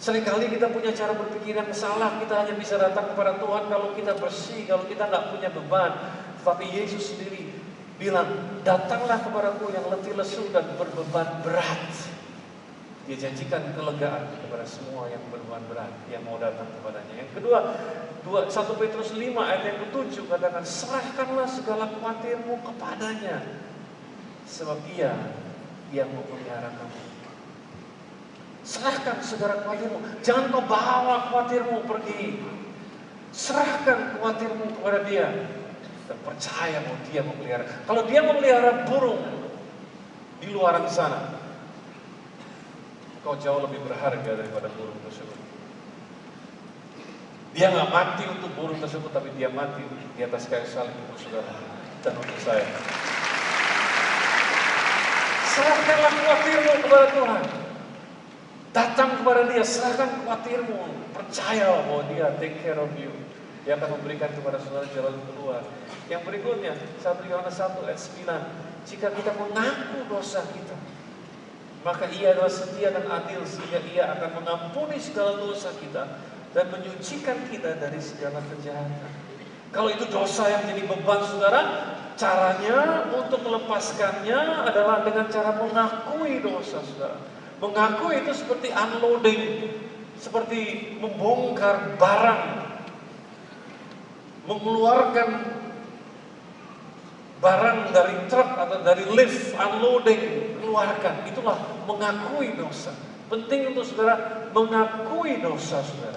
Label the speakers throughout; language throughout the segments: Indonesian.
Speaker 1: Seringkali kita punya cara berpikir yang salah. Kita hanya bisa datang kepada Tuhan kalau kita bersih, kalau kita nggak punya beban. Tapi Yesus sendiri bilang, datanglah kepadaku yang letih lesu dan berbeban berat. Dia janjikan kelegaan kepada semua yang berbeban berat, yang mau datang kepadanya. Yang kedua, 1 Petrus 5 ayat yang ke-7 katakan, serahkanlah segala khawatirmu kepadanya, sebab Ia yang memelihara kamu. Serahkan segala khawatirmu. Jangan kau bawa khawatirmu pergi. Serahkan khawatirmu kepada Dia. Dan percaya bahwa Dia memelihara. Kalau Dia memelihara burung di luar sana, kau jauh lebih berharga daripada burung tersebut. Dia nggak mati untuk burung tersebut, tapi Dia mati di atas kayu salib untuk saudara dan untuk saya. Serahkanlah khawatirmu kepada Tuhan. Datang kepada Dia, serahkan khawatirmu. Percaya bahwa Dia take care of you. Dia akan memberikan kepada saudara jalan keluar. Yang berikutnya, 1 Yohanes 1 ayat 9. Jika kita mengaku dosa kita, maka Ia adalah setia dan adil, sehingga Ia akan mengampuni segala dosa kita dan menyucikan kita dari segala kejahatan. Kalau itu dosa yang jadi beban saudara, caranya untuk melepaskannya adalah dengan cara mengakui dosa saudara. Mengaku itu seperti unloading, seperti membongkar barang, mengeluarkan barang dari truk atau dari lift, unloading, keluarkan. Itulah mengakui dosa. Penting untuk saudara mengakui dosa saudara.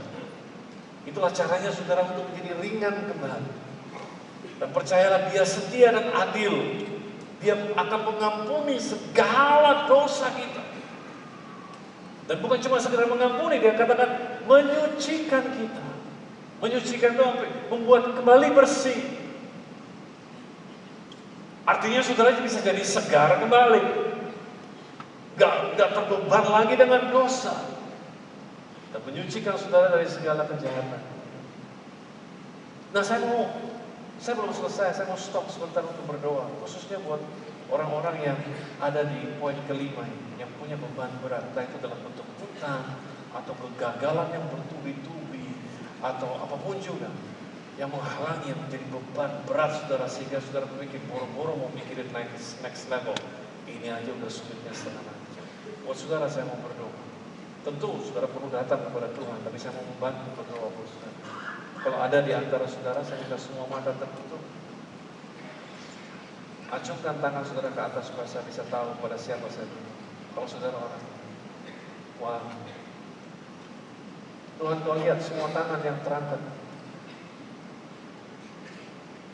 Speaker 1: Itulah caranya saudara untuk menjadi ringan kembali. Dan percayalah Dia setia dan adil. Dia akan mengampuni segala dosa kita. Dan bukan cuma sekedar mengampuni, Dia katakan menyucikan kita. Menyucikan itu apa? Membuat kembali bersih. Artinya saudara bisa jadi segar kembali. Gak terbeban lagi dengan dosa. Dan menyucikan saudara dari segala kejahatan. Nah saya belum selesai, saya mau stop sebentar untuk berdoa. Khususnya buat orang-orang yang ada di poin kelima ini, yang punya beban berat, entah itu dalam bentuk hutang atau kegagalan yang bertubi-tubi atau apapun juga yang menghalangi, yang menjadi beban berat saudara, sehingga saudara berpikir boro-boro mau mikirin next level. Ini aja udah sulitnya setengah mati. Buat saudara saya mau berdoa. Tentu saudara perlu datang kepada Tuhan, tapi saya mau membantu berdoa buat saudara. Kalau ada di antara saudara, saya minta semua mata tertutup. Acungkan tangan saudara ke atas supaya saya bisa tahu pada siapa saya berdoa. Kalau saudara orang, wah, Tuhan kau lihat semua tangan yang terangkat.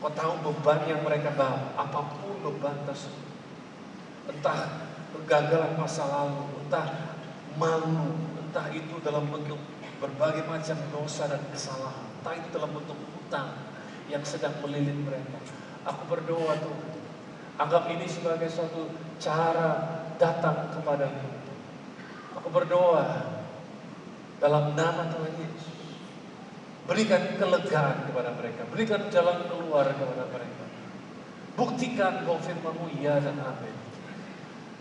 Speaker 1: Kau tahu beban yang mereka bawa, apapun beban tersebut. Entah kegagalan masa lalu, entah malu, entah itu dalam bentuk berbagai macam dosa dan kesalahan, entah itu dalam bentuk hutang yang sedang melilit mereka. Aku berdoa Tuhan, anggap ini sebagai suatu cara datang kepadamu. Aku berdoa dalam nama Tuhan Yesus. Berikan kelegaan kepada mereka, berikan jalan keluar kepada mereka. Buktikan bahwa firman-Mu ya dan amin.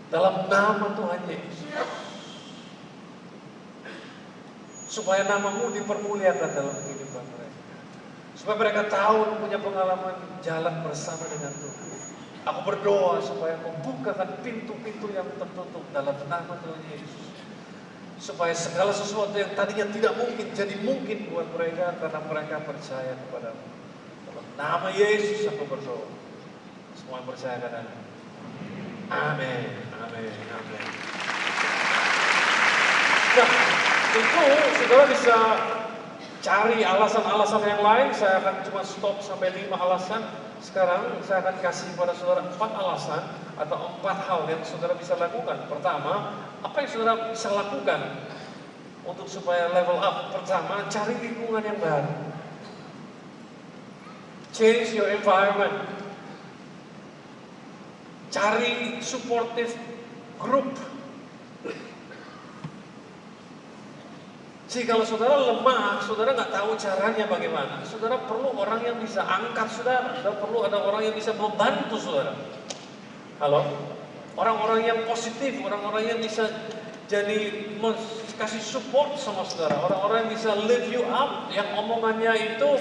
Speaker 1: Dalam nama Tuhan Yesus. Supaya nama-Mu dipermuliakan dalam kehidupan mereka. Supaya mereka tahu punya pengalaman jalan bersama dengan Tuhan. Aku berdoa supaya Kau bukakan pintu-pintu yang tertutup dalam nama Tuhan Yesus. Supaya segala sesuatu yang tadinya tidak mungkin jadi mungkin buat mereka karena mereka percaya kepada-Mu. Dalam nama Yesus aku berdoa. Semua yang percaya kepada amin, amin, amin. Nah, tentu saudara bisa cari alasan-alasan yang lain. Saya akan cuma stop sampai 5 alasan. Sekarang saya akan kasih kepada saudara 4 alasan atau 4 hal yang saudara bisa lakukan. Pertama, apa yang saudara bisa lakukan untuk supaya level up? Pertama, cari lingkungan yang baru. Change your environment. Cari supportive group. Jadi kalau saudara lemah, saudara nggak tahu caranya bagaimana, saudara perlu orang yang bisa angkat saudara, saudara perlu ada orang yang bisa membantu saudara. Halo? Orang-orang yang positif, orang-orang yang bisa jadi kasih support sama saudara. Orang-orang yang bisa lift you up, yang omongannya itu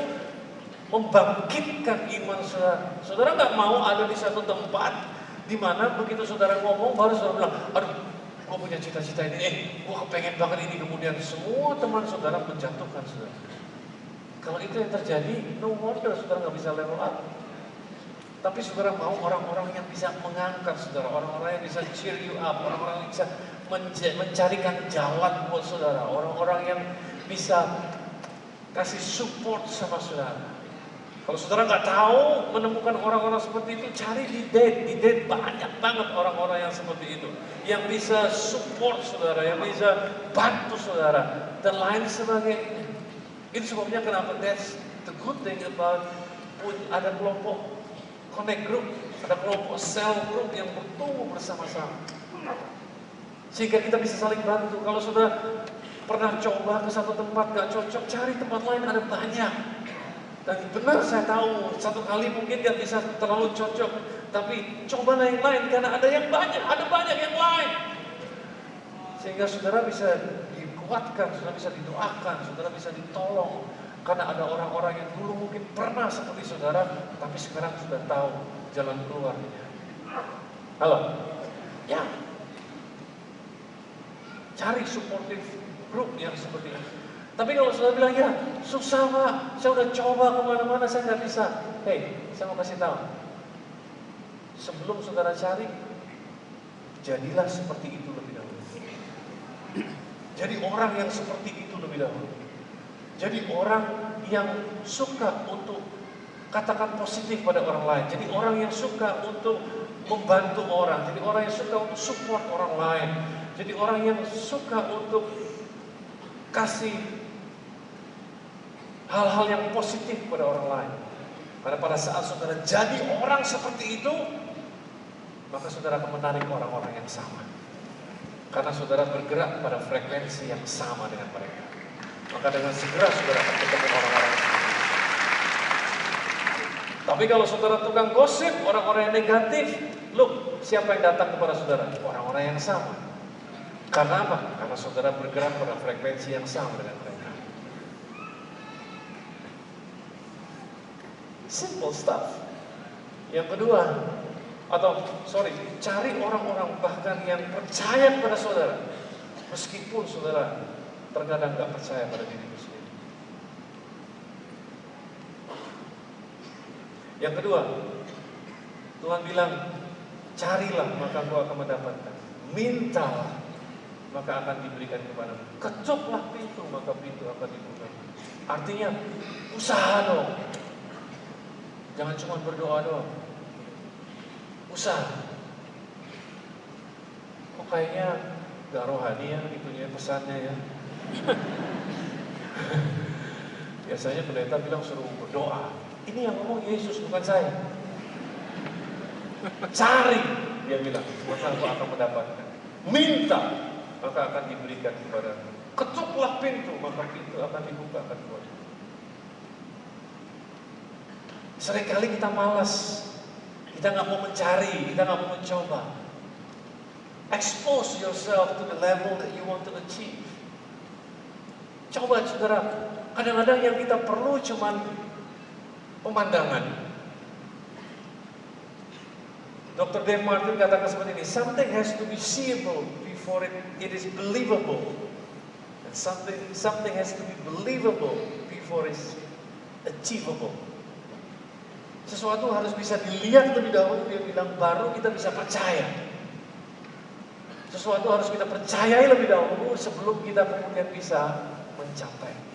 Speaker 1: membangkitkan iman saudara. Saudara nggak mau ada di satu tempat di mana begitu saudara ngomong baru saudara bilang, aduh, gue punya cita-cita ini, gue kepengen banget ini, kemudian semua teman saudara menjatuhkan saudara. Kalau itu yang terjadi, no wonder saudara nggak bisa level up. Tapi saudara mau orang-orang yang bisa mengangkat saudara, orang-orang yang bisa cheer you up, orang-orang yang bisa mencarikan jalan buat saudara, orang-orang yang bisa kasih support sama saudara. Kalau saudara nggak tahu menemukan orang-orang seperti itu, cari di date banyak banget orang-orang yang seperti itu, yang bisa support saudara, yang bisa bantu saudara, dan lain sebagainya. Itu sebabnya kenapa that's the good thing about ada kelompok connect group, ada kelompok cell group yang bertumbuh bersama-sama. Sehingga kita bisa saling bantu. Kalau sudah pernah coba ke satu tempat gak cocok, cari tempat lain, ada banyak. Dan benar saya tahu, satu kali mungkin gak bisa terlalu cocok, tapi coba yang lain, karena ada yang banyak, ada banyak yang lain. Sehingga saudara bisa dikuatkan, saudara bisa didoakan, saudara bisa ditolong. Karena ada orang-orang yang dulu mungkin pernah seperti saudara, tapi sekarang sudah tahu jalan keluarnya. Halo? Ya. Cari supportive group yang seperti itu. Tapi kalau saudara bilang, ya susah Pak, saya udah coba kemana-mana, saya nggak bisa. Hei, saya mau kasih tahu. Sebelum saudara cari, jadilah seperti itu lebih dahulu. Jadi orang yang seperti itu lebih dahulu. Jadi orang yang suka untuk katakan positif pada orang lain. Jadi orang yang suka untuk membantu orang. Jadi orang yang suka untuk support orang lain. Jadi orang yang suka untuk kasih hal-hal yang positif pada orang lain. Karena pada saat saudara jadi orang seperti itu, maka saudara akan menarik orang-orang yang sama. Karena saudara bergerak pada frekuensi yang sama dengan mereka. Maka dengan segera saudara akan ketemu orang-orang. Tapi kalau saudara tukang gosip, orang-orang yang negatif, look, siapa yang datang kepada saudara? Orang-orang yang sama. Karena apa? Karena saudara bergerak pada frekuensi yang sama dengan mereka. Simple stuff. Yang kedua, cari orang-orang bahkan yang percaya kepada saudara. Meskipun saudara terkadang gak percaya pada dirimu sendiri. Yang kedua, Tuhan bilang, carilah maka kau akan mendapatkan. Mintalah maka akan diberikan kepadamu. Ketuklah pintu maka pintu akan dibuka. Artinya, usaha dong. Jangan cuma berdoa doang. Usaha. Kok kayaknya gak rohani ya itunya pesannya ya. Biasanya pendeta bilang suruh berdoa. Ini yang ngomong Yesus, bukan saya. Cari, dia bilang, maka kau akan mendapatkan. Minta, maka akan diberikan kepadamu. Ketuklah pintu, maka pintu akan dibukakan kepadamu. Seringkali kita malas, kita nggak mau mencari, kita nggak mau mencoba. Expose yourself to the level that you want to achieve. Coba saudara, kadang-kadang yang kita perlu cuman pemandangan. Dr. Dave Martin katakan seperti ini, something has to be seeable before it is believable. And something has to be believable before it's achievable. Sesuatu harus bisa dilihat lebih dahulu, dia bilang, baru kita bisa percaya. Sesuatu harus kita percayai lebih dahulu sebelum kita kemudian bisa mencapainya.